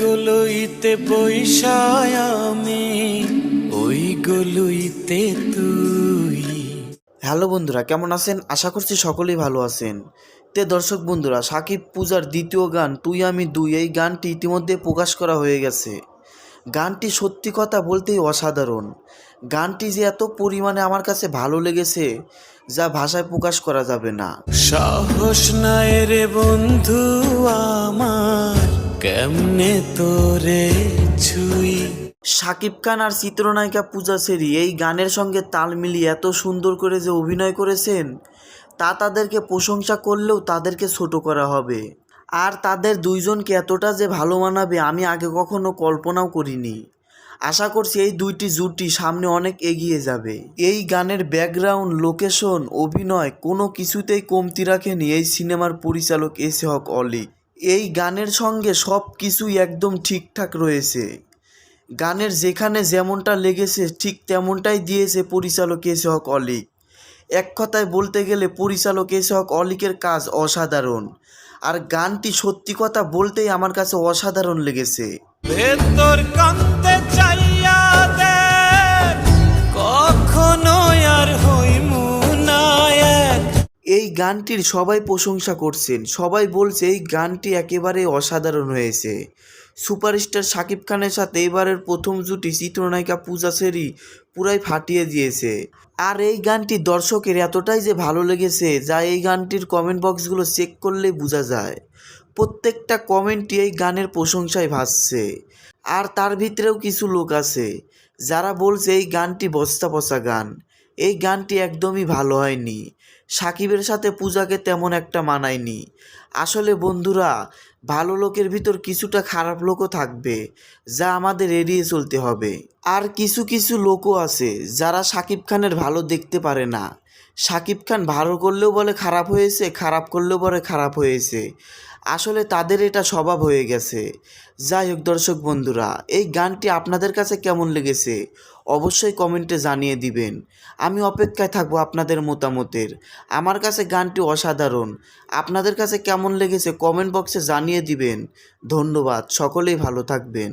গলুইতে বইসায় আমি, ওই গলুইতে তুই। হ্যালো বন্ধুরা, কেমন আছেন? আশা করছি সকলেই ভালো আছেন। দর্শক বন্ধুরা, সাকিব পূজার দ্বিতীয় গান তুই আমি দুই, এই গানটি ইতিমধ্যে প্রকাশ করা হয়ে গেছে। গানটি সত্যি কথা বলতেই অসাধারণ। গানটি যে এত পরিমাণে আমার কাছে ভালো লেগেছে যা ভাষায় প্রকাশ করা যাবে না। সাহস নাই রে বন্ধু আমার, কেমনে তোরে ছুই। শাকিব খান আর চিত্রনায়িকা পূজা চেরি এই গানের সঙ্গে তাল মিলিয়ে এত সুন্দর করে যে অভিনয় করেছেন তা তাদেরকে প্রশংসা করলেও তাদেরকে ছোট করা হবে। আর তাদের দুইজনকে এতটা যে ভালো মানাবে আমি আগে কখনো কল্পনাও করিনি। আশা করছি এই দুইটি জুটি সামনে অনেক এগিয়ে যাবে। এই গানের ব্যাকগ্রাউন্ড, লোকেশন, অভিনয় কোনো কিছুতেই কমতি রাখেনি এই সিনেমার পরিচালক এস এ হক অলি। এই গানের সঙ্গে সব কিছুই একদম ঠিকঠাক রয়েছে। গানের যেখানে যেমনটা লেগেছে ঠিক তেমনটাই দিয়েছে পরিচালক এস এ হক অলিক। এক কথায় বলতে গেলে পরিচালক এস এ হক অলিকের কাজ অসাধারণ। আর গানটি সত্যি কথা বলতেই আমার কাছে অসাধারণ লেগেছে। ভেতর কান্তে চাইয়া দেখ, কখনো আর হইমু না এক। এই গানটির সবাই প্রশংসা করছেন, সবাই বলছে এই গানটি একেবারে অসাধারণ হয়েছে। সুপারস্টার শাকিব খানের সাথে এবারের প্রথম জুটি চিত্রনায়িকা পূজা চেরি পুরাই ফাটিয়ে দিয়েছে। আর এই গানটি দর্শকের এতটাই যে ভালো লেগেছে যা এই গানটির কমেন্ট বক্সগুলো চেক করলেই বোঝা যায়। প্রত্যেকটা কমেন্টই এই গানের প্রশংসায় ভাসছে। আর তার ভিতরেও কিছু লোক আছে যারা বলছে এই গানটি বস্তা পচা গান, এই গানটি একদমই ভালো হয়নি, সাকিবের সাথে পূজাকে তেমন একটা মানায়নি। আসলে বন্ধুরা, ভালো লোকের ভিতর কিছুটা খারাপ লোকও থাকবে যা আমাদের এড়িয়ে চলতে হবে। আর কিছু কিছু লোকও আছে যারা সাকিব খানের ভালো দেখতে পারে না। সাকিব খান ভালো করলেও বলে খারাপ হয়েছে, খারাপ করলেও বলে খারাপ হয়েছে। আসলে তাদের এটা স্বভাব হয়ে গেছে। যাই হোক দর্শক বন্ধুরা, এই গানটি আপনাদের কাছে কেমন লেগেছে অবশ্যই কমেন্টে জানিয়ে দিবেন। আমি অপেক্ষায় থাকবো আপনাদের মতামতের। আমার কাছে গানটি অসাধারণ। আপনাদের কাছে কেমন লেগেছে কমেন্ট বক্সে জানিয়ে দিবেন। ধন্যবাদ, সকলেই ভালো থাকবেন।